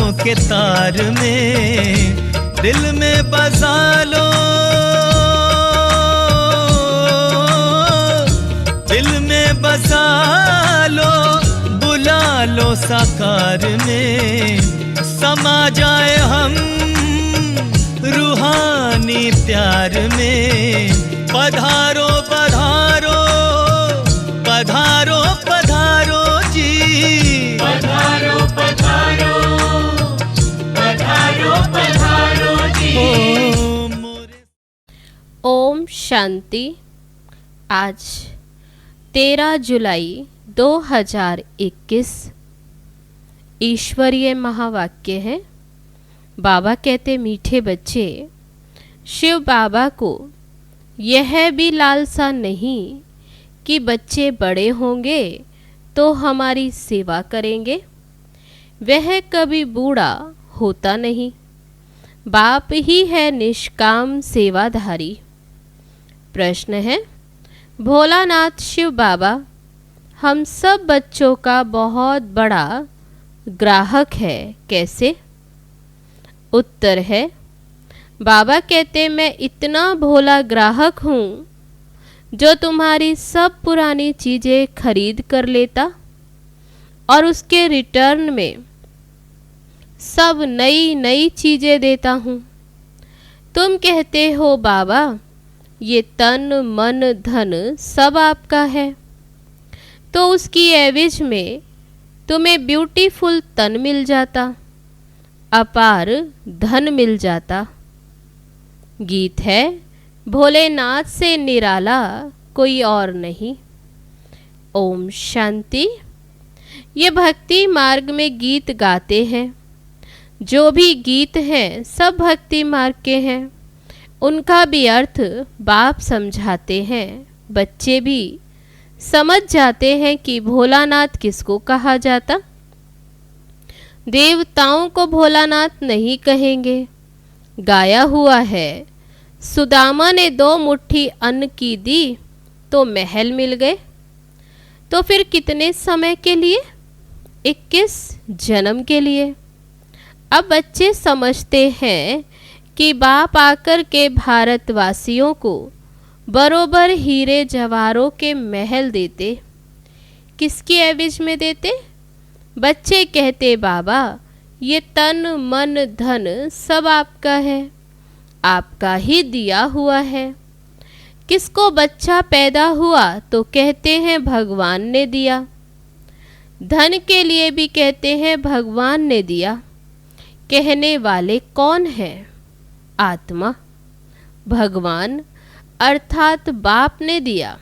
बातों के तार में दिल में बसा लो, दिल में बसा लो, बुला लो साकार में, समा जाए हम रूहानी प्यार में। पधारो पधारो पधारो पधारो जी, पधारो पधारो पधारो पधारो जी। ओम शांति। आज 13 जुलाई 2021 ईश्वरीय महावाक्य है। बाबा कहते, मीठे बच्चे, शिव बाबा को यह भी लालसा नहीं कि बच्चे बड़े होंगे तो हमारी सेवा करेंगे। वह कभी बूढ़ा होता नहीं, बाप ही है निष्काम सेवाधारी। प्रश्न है, भोलानाथ शिव बाबा हम सब बच्चों का बहुत बड़ा ग्राहक है, कैसे? उत्तर है, बाबा कहते, मैं इतना भोला ग्राहक हूँ जो तुम्हारी सब पुरानी चीज़ें खरीद कर लेता और उसके रिटर्न में सब नई नई चीज़ें देता हूँ। तुम कहते हो बाबा ये तन मन धन सब आपका है, तो उसकी एवज में तुम्हें ब्यूटीफुल तन मिल जाता, अपार धन मिल जाता। गीत है, भोलेनाथ से निराला कोई और नहीं। ओम शांति। ये भक्ति मार्ग में गीत गाते हैं। जो भी गीत हैं सब भक्ति मार्ग के हैं। उनका भी अर्थ बाप समझाते हैं। बच्चे भी समझ जाते हैं कि भोलानाथ किसको कहा जाता। देवताओं को भोलानाथ नहीं कहेंगे। गाया हुआ है, सुदामा ने 2 मुट्ठी अन्न की दी तो महल मिल गए। तो फिर कितने समय के लिए? 21 जन्म के लिए। अब बच्चे समझते हैं कि बाप आकर के भारतवासियों को बरोबर हीरे जवाहरों के महल देते। किसकी एवज में देते? बच्चे कहते, बाबा ये तन मन धन सब आपका है, आपका ही दिया हुआ है। किसको बच्चा पैदा हुआ तो कहते हैं भगवान ने दिया। धन के लिए भी कहते हैं भगवान ने दिया। कहने वाले कौन है? आत्मा। भगवान अर्थात बाप ने दिया।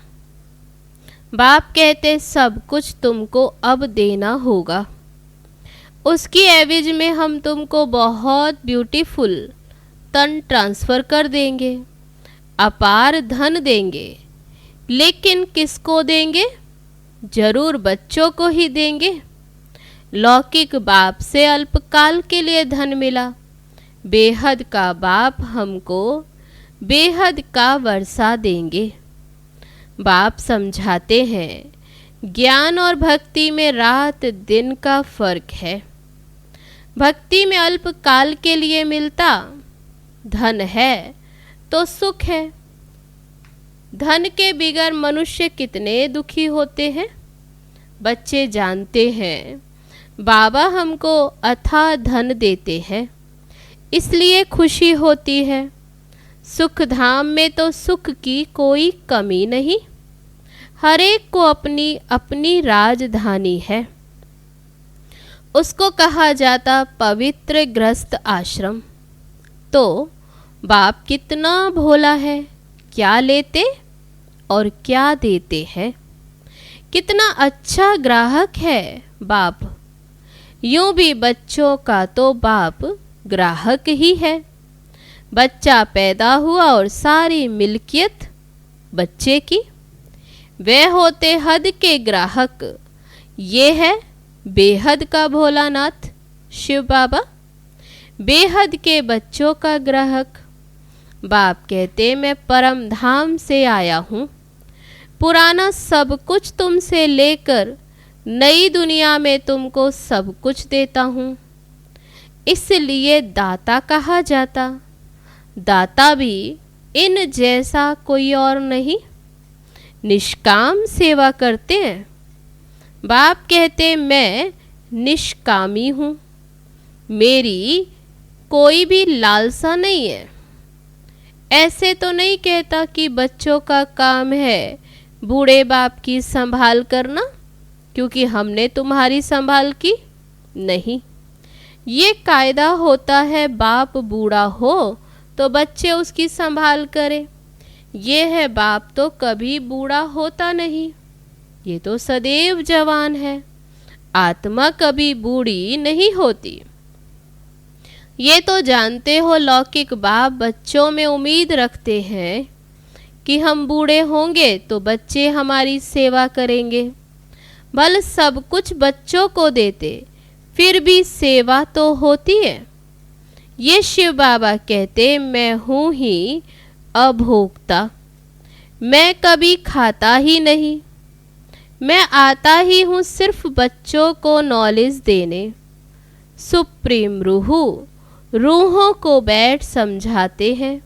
बाप कहते सब कुछ तुमको अब देना होगा। उसकी एवज में हम तुमको बहुत ब्यूटीफुल तन ट्रांसफ़र कर देंगे, अपार धन देंगे। लेकिन किसको देंगे? जरूर बच्चों को ही देंगे। लौकिक बाप से अल्पकाल के लिए धन मिला, बेहद का बाप हमको बेहद का वर्षा देंगे। बाप समझाते हैं, ज्ञान और भक्ति में रात दिन का फर्क है। भक्ति में अल्पकाल के लिए मिलता धन है तो सुख है। धन के बिगर मनुष्य कितने दुखी होते हैं। बच्चे जानते हैं बाबा हमको अथाह धन देते हैं, इसलिए खुशी होती है। सुख धाम में तो सुख की कोई कमी नहीं। हर एक को अपनी अपनी राजधानी है। उसको कहा जाता पवित्र ग्रस्त आश्रम। तो बाप कितना भोला है, क्या लेते और क्या देते हैं। कितना अच्छा ग्राहक है बाप। यूं भी बच्चों का तो बाप ग्राहक ही है। बच्चा पैदा हुआ और सारी मिल्कियत बच्चे की। वे होते हद के ग्राहक। ये है बेहद का भोलानाथ शिव बाबा, बेहद के बच्चों का ग्राहक। बाप कहते मैं परम धाम से आया हूँ। पुराना सब कुछ तुमसे लेकर नई दुनिया में तुमको सब कुछ देता हूँ। इसलिए दाता कहा जाता। दाता भी इन जैसा कोई और नहीं, निष्काम सेवा करते हैं। बाप कहते मैं निष्कामी हूँ, मेरी कोई भी लालसा नहीं है। ऐसे तो नहीं कहता कि बच्चों का काम है बूढ़े बाप की संभाल करना, क्योंकि हमने तुम्हारी संभाल की नहीं। ये कायदा होता है बाप बूढ़ा हो तो बच्चे उसकी संभाल करें। ये है बाप तो कभी बूढ़ा होता नहीं, ये तो सदैव जवान है। आत्मा कभी बूढ़ी नहीं होती। ये तो जानते हो लौकिक बाप बच्चों में उम्मीद रखते हैं कि हम बूढ़े होंगे तो बच्चे हमारी सेवा करेंगे। भले सब कुछ बच्चों को देते फिर भी सेवा तो होती है। ये शिव बाबा कहते मैं हूँ ही अभोक्ता, मैं कभी खाता ही नहीं, मैं आता ही हूँ सिर्फ बच्चों को नॉलेज देने। सुप्रीम रूहू रूहों को बैठ समझाते हैं,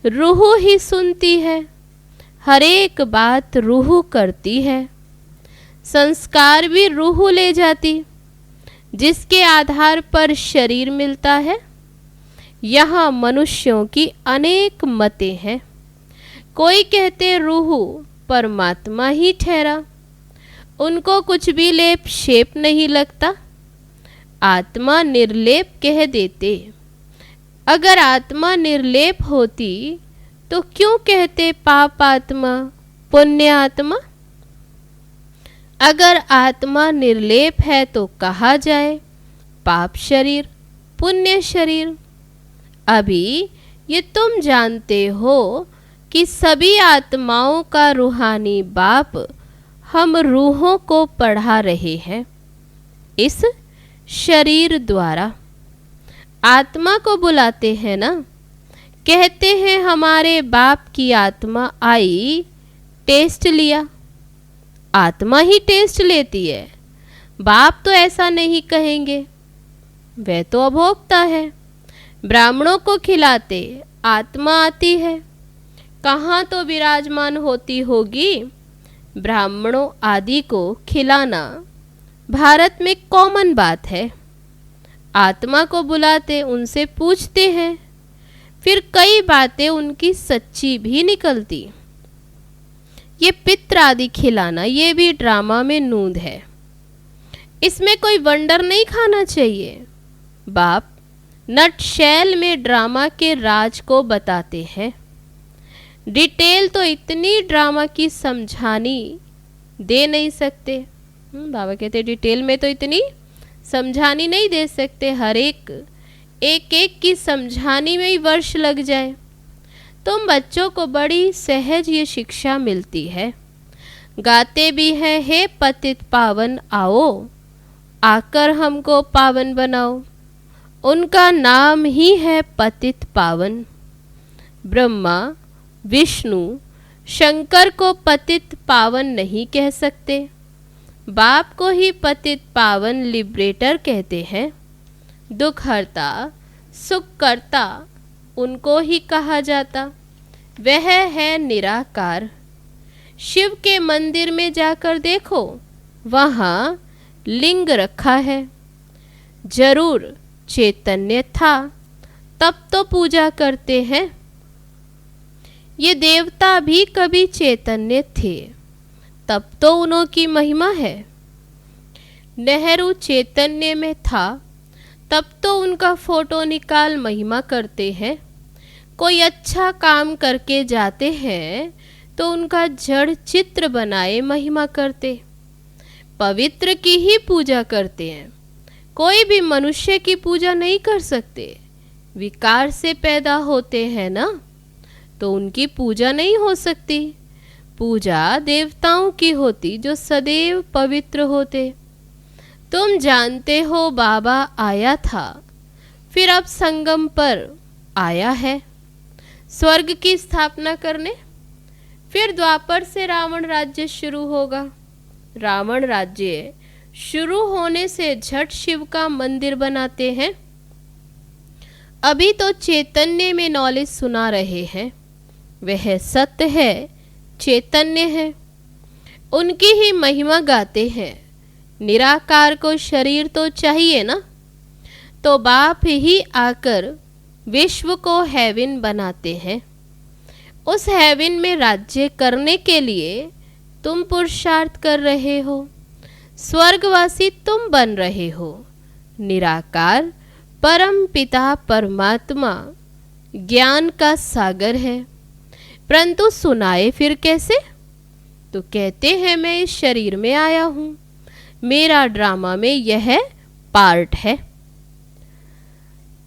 रूह ही सुनती है, हर एक बात रूह करती है। संस्कार भी रूह ले जाती, जिसके आधार पर शरीर मिलता है। यहाँ मनुष्यों की अनेक मतें हैं। कोई कहते रूह परमात्मा ही ठहरा, उनको कुछ भी लेप शेप नहीं लगता। आत्मा निर्लेप कह देते। अगर आत्मा निर्लेप होती तो क्यों कहते पाप आत्मा पुण्य आत्मा। अगर आत्मा निर्लेप है तो कहा जाए पाप शरीर पुण्य शरीर। अभी ये तुम जानते हो कि सभी आत्माओं का रूहानी बाप हम रूहों को पढ़ा रहे हैं इस शरीर द्वारा। आत्मा को बुलाते हैं ना, कहते हैं हमारे बाप की आत्मा आई, टेस्ट लिया। आत्मा ही टेस्ट लेती है, बाप तो ऐसा नहीं कहेंगे, वह तो अभोक्ता है। ब्राह्मणों को खिलाते आत्मा आती है, कहाँ तो विराजमान होती होगी। ब्राह्मणों आदि को खिलाना भारत में कॉमन बात है। आत्मा को बुलाते उनसे पूछते हैं, फिर कई बातें उनकी सच्ची भी निकलती। ये पित्र आदि खिलाना ये भी ड्रामा में नूंद है, इसमें कोई वंडर नहीं खाना चाहिए। बाप नटशैल में ड्रामा के राज को बताते हैं। डिटेल तो इतनी ड्रामा की समझानी दे नहीं सकते। बाबा कहते डिटेल में तो इतनी समझानी नहीं दे सकते, हर एक की समझानी में ही वर्ष लग जाए। तुम बच्चों को बड़ी सहज ये शिक्षा मिलती है। गाते भी हैं हे पतित पावन आओ, आकर हमको पावन बनाओ। उनका नाम ही है पतित पावन। ब्रह्मा विष्णु शंकर को पतित पावन नहीं कह सकते, बाप को ही पतित पावन लिबरेटर कहते हैं। दुख हरता सुख करता उनको ही कहा जाता, वह है निराकार। शिव के मंदिर में जाकर देखो, वहाँ लिंग रखा है। जरूर चैतन्य था तब तो पूजा करते हैं। ये देवता भी कभी चैतन्य थे, तब तो उन्हों की महिमा है। नेहरू चैतन्य में था, तब तो उनका फोटो निकाल महिमा करते हैं। कोई अच्छा काम करके जाते हैं तो उनका जड़ चित्र बनाए महिमा करते। पवित्र की ही पूजा करते हैं, कोई भी मनुष्य की पूजा नहीं कर सकते। विकार से पैदा होते हैं ना, तो उनकी पूजा नहीं हो सकती। पूजा देवताओं की होती जो सदैव पवित्र होते। तुम जानते हो बाबा आया था, फिर अब संगम पर आया है स्वर्ग की स्थापना करने। फिर द्वापर से रावण राज्य शुरू होगा। रावण राज्य शुरू होने से झट शिव का मंदिर बनाते हैं। अभी तो चैतन्य में नॉलेज सुना रहे हैं, वह सत्य है, चैतन्य है, उनकी ही महिमा गाते हैं। निराकार को शरीर तो चाहिए ना, तो बाप ही आकर विश्व को हेवन बनाते हैं। उस हेवन में राज्य करने के लिए तुम पुरुषार्थ कर रहे हो, स्वर्गवासी तुम बन रहे हो। निराकार परम पिता परमात्मा ज्ञान का सागर है, परंतु सुनाए फिर कैसे? तो कहते हैं मैं इस शरीर में आया हूँ, मेरा ड्रामा में यह पार्ट है।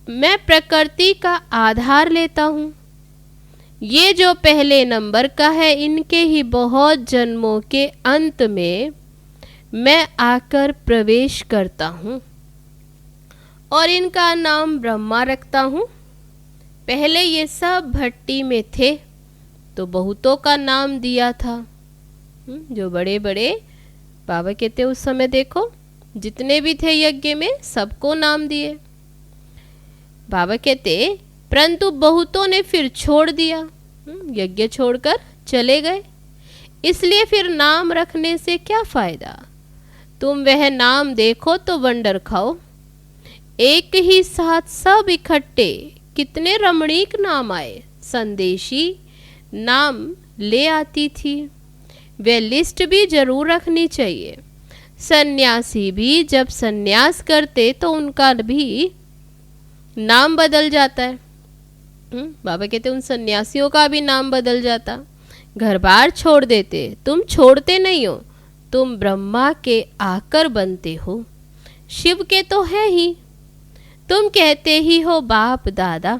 मैं प्रकृति का आधार लेता हूँ। ये जो पहले नंबर का है, इनके ही बहुत जन्मों के अंत में मैं आकर प्रवेश करता हूँ और इनका नाम ब्रह्मा रखता हूँ। पहले ये सब भट्टी में थे तो बहुतों का नाम दिया था। जो बड़े बड़े बाबा कहते उस समय देखो जितने भी थे यज्ञ में सबको नाम दिए। बाबा कहते परंतु बहुतों ने फिर छोड़ दिया, यज्ञ छोड़कर चले गए। इसलिए फिर नाम रखने से क्या फ़ायदा? तुम वह नाम देखो तो वंडर खाओ। एक ही साथ सब इकट्ठे कितने रमणीक नाम आए। संदेशी नाम ले आती थी, वे लिस्ट भी जरूर रखनी चाहिए। सन्यासी भी जब सन्यास करते तो उनका भी नाम बदल जाता है। बाबा कहते उन सन्यासियों का भी नाम बदल जाता। घर बार छोड़ देते, तुम छोड़ते नहीं हो, तुम ब्रह्मा के आकर बनते हो, शिव के तो है ही। तुम कहते ही हो बाप दादा।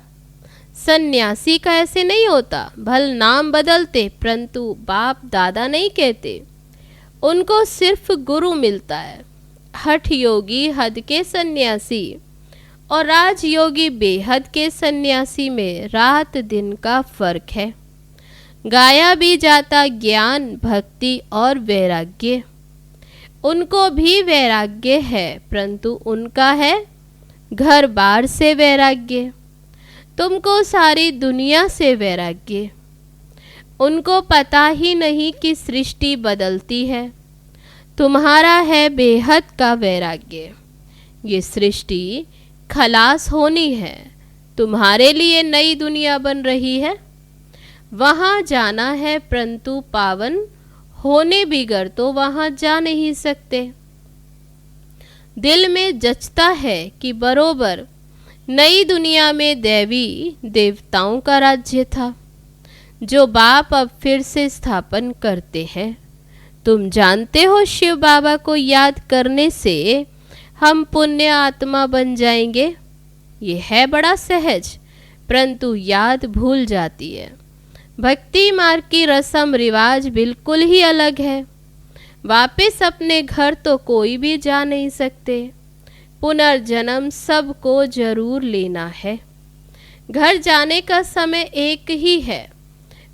सन्यासी का ऐसे नहीं होता, भल नाम बदलते परंतु बाप दादा नहीं कहते, उनको सिर्फ गुरु मिलता है। हठ योगी हद के सन्यासी और राजयोगी बेहद के सन्यासी में रात दिन का फर्क है। गाया भी जाता ज्ञान भक्ति और वैराग्य। उनको भी वैराग्य है परंतु उनका है घर बार से वैराग्य, तुमको सारी दुनिया से वैराग्य। उनको पता ही नहीं कि सृष्टि बदलती है, तुम्हारा है बेहद का वैराग्य। ये सृष्टि खलास होनी है, तुम्हारे लिए नई दुनिया बन रही है। वहाँ जाना है परंतु पावन होने बिगर तो वहाँ जा नहीं सकते। दिल में जचता है कि बरोबर नई दुनिया में देवी देवताओं का राज्य था, जो बाप अब फिर से स्थापन करते हैं। तुम जानते हो शिव बाबा को याद करने से हम पुण्य आत्मा बन जाएंगे। ये है बड़ा सहज, परंतु याद भूल जाती है। भक्ति मार्ग की रस्म रिवाज बिल्कुल ही अलग है। वापस अपने घर तो कोई भी जा नहीं सकते, पुनर्जन्म सबको जरूर लेना है। घर जाने का समय एक ही है,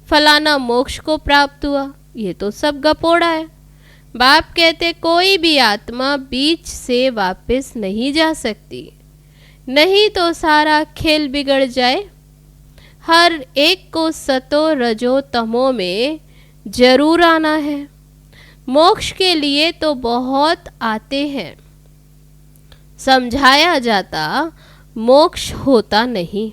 फलाना मोक्ष को प्राप्त हुआ, ये तो सब गपोड़ा है। बाप कहते कोई भी आत्मा बीच से वापस नहीं जा सकती, नहीं तो सारा खेल बिगड़ जाए। हर एक को सतो रजो तमो में जरूर आना है। मोक्ष के लिए तो बहुत आते हैं, समझाया जाता मोक्ष होता नहीं।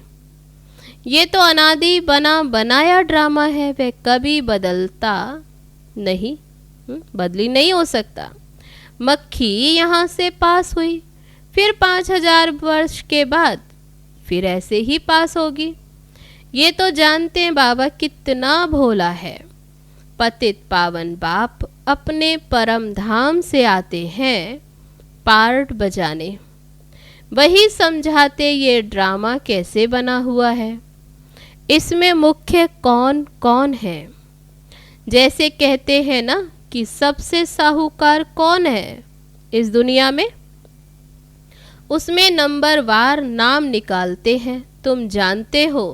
ये तो अनादि बना बनाया ड्रामा है, वह कभी बदलता नहीं, बदली नहीं हो सकता। मक्खी यहाँ से पास हुई, फिर 5000 वर्ष के बाद फिर ऐसे ही पास होगी। ये तो जानते हैं बाबा कितना भोला है। पतित पावन बाप अपने परम धाम से आते हैं पार्ट बजाने, वही समझाते ये ड्रामा कैसे बना हुआ है, इसमें मुख्य कौन कौन है। जैसे कहते हैं ना कि सबसे साहूकार कौन है इस दुनिया में, उसमें नंबर वार नाम निकालते हैं। तुम जानते हो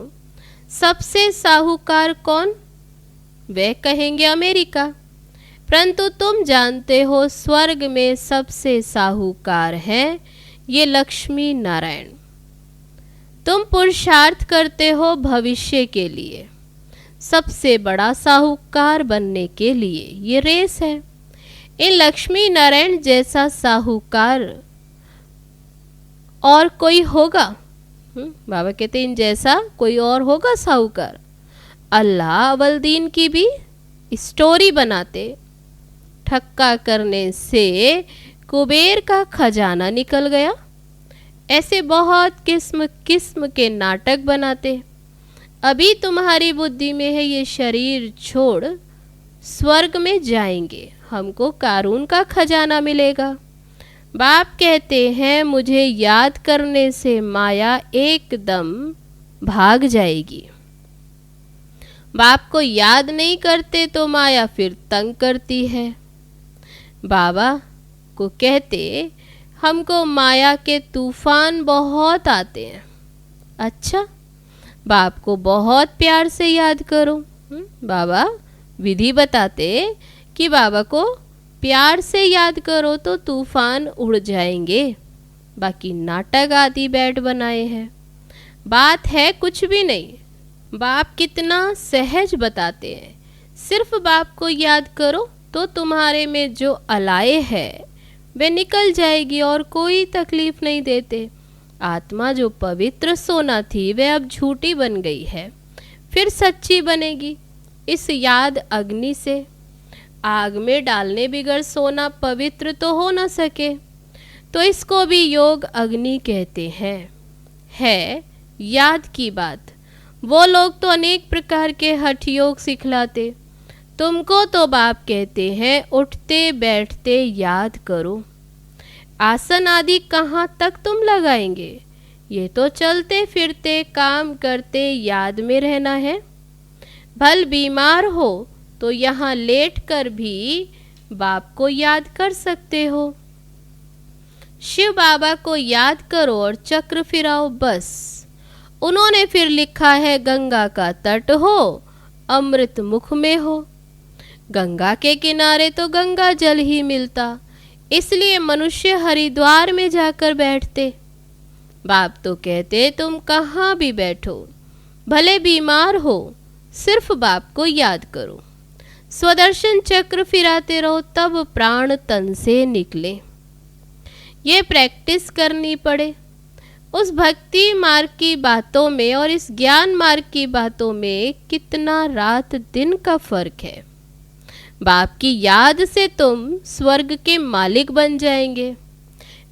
सबसे साहूकार कौन? वे कहेंगे अमेरिका, परंतु तुम जानते हो स्वर्ग में सबसे साहूकार हैं ये लक्ष्मी नारायण। तुम पुरुषार्थ करते हो भविष्य के लिए, सबसे बड़ा साहूकार बनने के लिए ये रेस है। इन लक्ष्मी नारायण जैसा साहूकार और कोई होगा? बाबा कहते इन जैसा कोई और होगा साहूकार? अल्लाह अवलदीन की भी स्टोरी बनाते, ठक्का करने से कुबेर का खजाना निकल गया। ऐसे बहुत किस्म किस्म के नाटक बनाते। अभी तुम्हारी बुद्धि में है ये शरीर छोड़ स्वर्ग में जाएंगे, हमको कारून का खजाना मिलेगा। बाप कहते हैं मुझे याद करने से माया एकदम भाग जाएगी। बाप को याद नहीं करते तो माया फिर तंग करती है। बाबा को कहते हमको माया के तूफान बहुत आते हैं। अच्छा, बाप को बहुत प्यार से याद करो। बाबा विधि बताते कि बाबा को प्यार से याद करो तो तूफान उड़ जाएंगे। बाकी नाटक आदि बैठ बनाए हैं। बात है कुछ भी नहीं। बाप कितना सहज बताते हैं, सिर्फ बाप को याद करो तो तुम्हारे में जो अलाए है वे निकल जाएगी और कोई तकलीफ नहीं देते। आत्मा जो पवित्र सोना थी वह अब झूठी बन गई है, फिर सच्ची बनेगी इस याद अग्नि से। आग में डालने बिगड़ सोना पवित्र तो हो न सके, तो इसको भी योग अग्नि कहते हैं। है याद की बात। वो लोग तो अनेक प्रकार के हठ योग सिखलाते, तुमको तो बाप कहते हैं उठते बैठते याद करो। आसन आदि कहाँ तक तुम लगाएंगे? ये तो चलते फिरते काम करते याद में रहना है। भल बीमार हो तो यहाँ लेट कर भी बाप को याद कर सकते हो। शिव बाबा को याद करो और चक्र फिराओ बस। उन्होंने फिर लिखा है गंगा का तट हो, अमृत मुख में हो। गंगा के किनारे तो गंगा जल ही मिलता, इसलिए मनुष्य हरिद्वार में जाकर बैठते। बाप तो कहते तुम कहाँ भी बैठो, भले बीमार हो, सिर्फ बाप को याद करो। स्वदर्शन चक्र फिराते रहो तब प्राण तन से निकले। ये प्रैक्टिस करनी पड़े। उस भक्ति मार्ग की बातों में और इस ज्ञान मार्ग की बातों में कितना रात दिन का फर्क है। बाप की याद से तुम स्वर्ग के मालिक बन जाएंगे।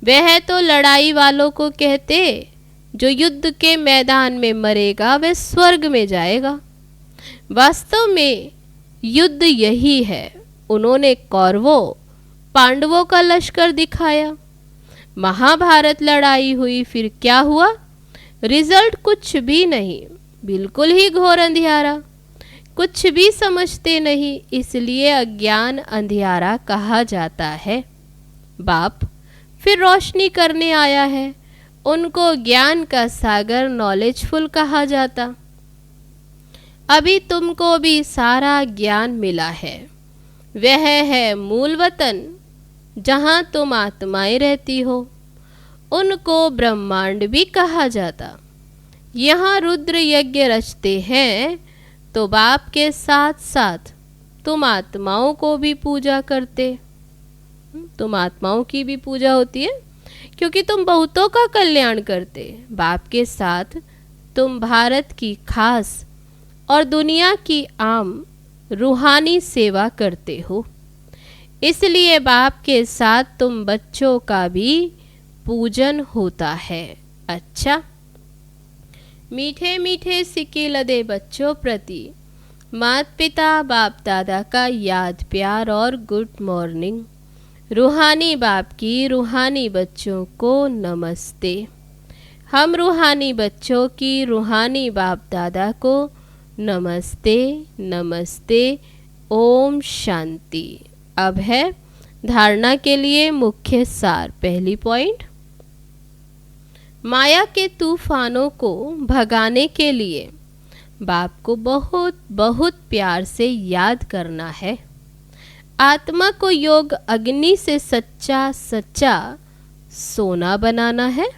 वह तो लड़ाई वालों को कहते, जो युद्ध के मैदान में मरेगा वह स्वर्ग में जाएगा। वास्तव में युद्ध यही है। उन्होंने कौरवों पांडवों का लश्कर दिखाया, महाभारत लड़ाई हुई, फिर क्या हुआ? रिजल्ट कुछ भी नहीं, बिल्कुल ही घोर अंधियारा, कुछ भी समझते नहीं, इसलिए अज्ञान अंधियारा कहा जाता है। बाप फिर रोशनी करने आया है, उनको ज्ञान का सागर नॉलेजफुल कहा जाता। अभी तुमको भी सारा ज्ञान मिला है, वह है मूल वतन जहाँ तुम आत्माएं रहती हो। उनको ब्रह्मांड भी कहा जाता। यहाँ रुद्र यज्ञ रचते हैं तो बाप के साथ साथ तुम आत्माओं को भी पूजा करते। तुम आत्माओं की भी पूजा होती है क्योंकि तुम बहुतों का कल्याण करते। बाप के साथ तुम भारत की खास और दुनिया की आम रूहानी सेवा करते हो, इसलिए बाप के साथ तुम बच्चों का भी पूजन होता है। अच्छा, मीठे मीठे सिक्के लदे बच्चों प्रति माता पिता बाप दादा का याद प्यार और गुड मॉर्निंग। रूहानी बाप की रूहानी बच्चों को नमस्ते। हम रूहानी बच्चों की रूहानी बाप दादा को नमस्ते नमस्ते। ओम शांति। अब है धारणा के लिए मुख्य सार। पहली पॉइंट, माया के तूफानों को भगाने के लिए बाप को बहुत बहुत प्यार से याद करना है। आत्मा को योग अग्नि से सच्चा सच्चा सोना बनाना है।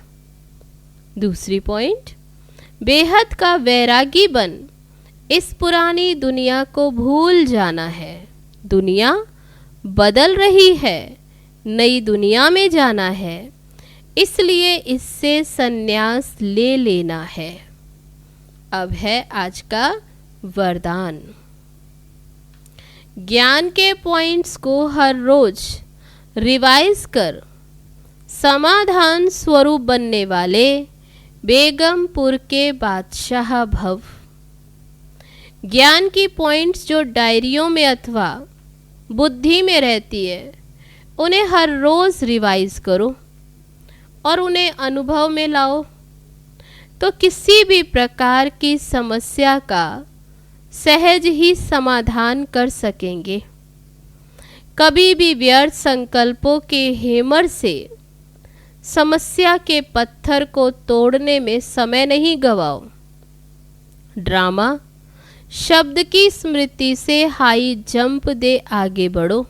दूसरी पॉइंट, बेहद का वैरागी बन इस पुरानी दुनिया को भूल जाना है। दुनिया बदल रही है, नई दुनिया में जाना है, इसलिए इससे संन्यास ले लेना है। अब है आज का वरदान। ज्ञान के पॉइंट्स को हर रोज रिवाइज कर समाधान स्वरूप बनने वाले बेगमपुर के बादशाह भव। ज्ञान की पॉइंट्स जो डायरियों में अथवा बुद्धि में रहती है, उन्हें हर रोज रिवाइज करो और उन्हें अनुभव में लाओ, तो किसी भी प्रकार की समस्या का सहज ही समाधान कर सकेंगे। कभी भी व्यर्थ संकल्पों के हेमर से समस्या के पत्थर को तोड़ने में समय नहीं गवाओ। ड्रामा शब्द की स्मृति से हाई जंप दे आगे बढ़ो,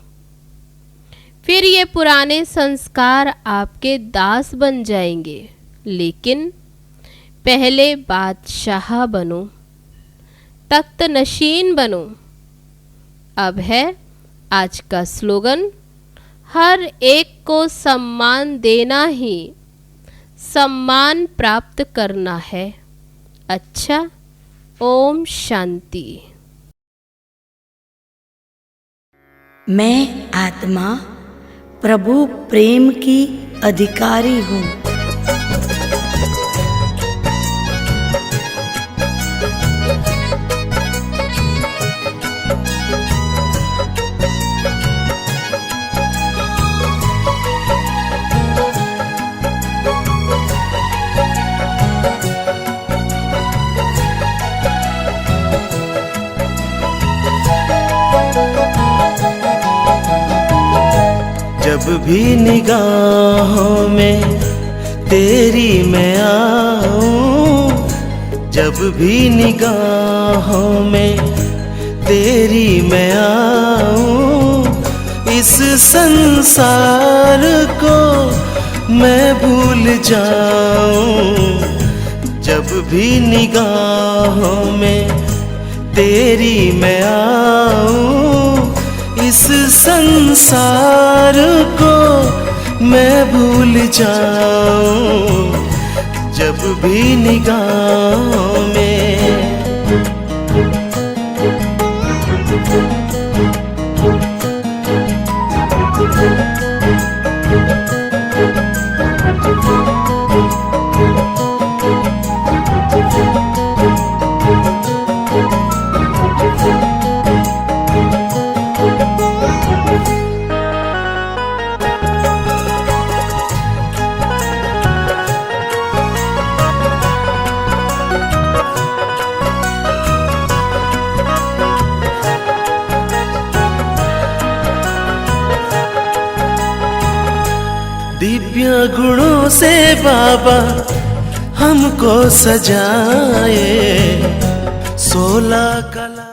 फिर ये पुराने संस्कार आपके दास बन जाएंगे। लेकिन पहले बादशाह बनो, तख्त नशीन बनो। अब है आज का स्लोगन, हर एक को सम्मान देना ही सम्मान प्राप्त करना है। अच्छा, ओम शांति। मैं आत्मा प्रभु प्रेम की अधिकारी हूँ। जब भी निगाहों में तेरी मैं आऊं, जब भी निगाहों में तेरी मैं आऊं, इस संसार को मैं भूल जाऊं। जब भी निगाहों में तेरी मैं आऊं, इस संसार को मैं भूल जाऊं। जब भी निगाहों में दिव्य गुणों से बाबा हमको सजाए, 16 कला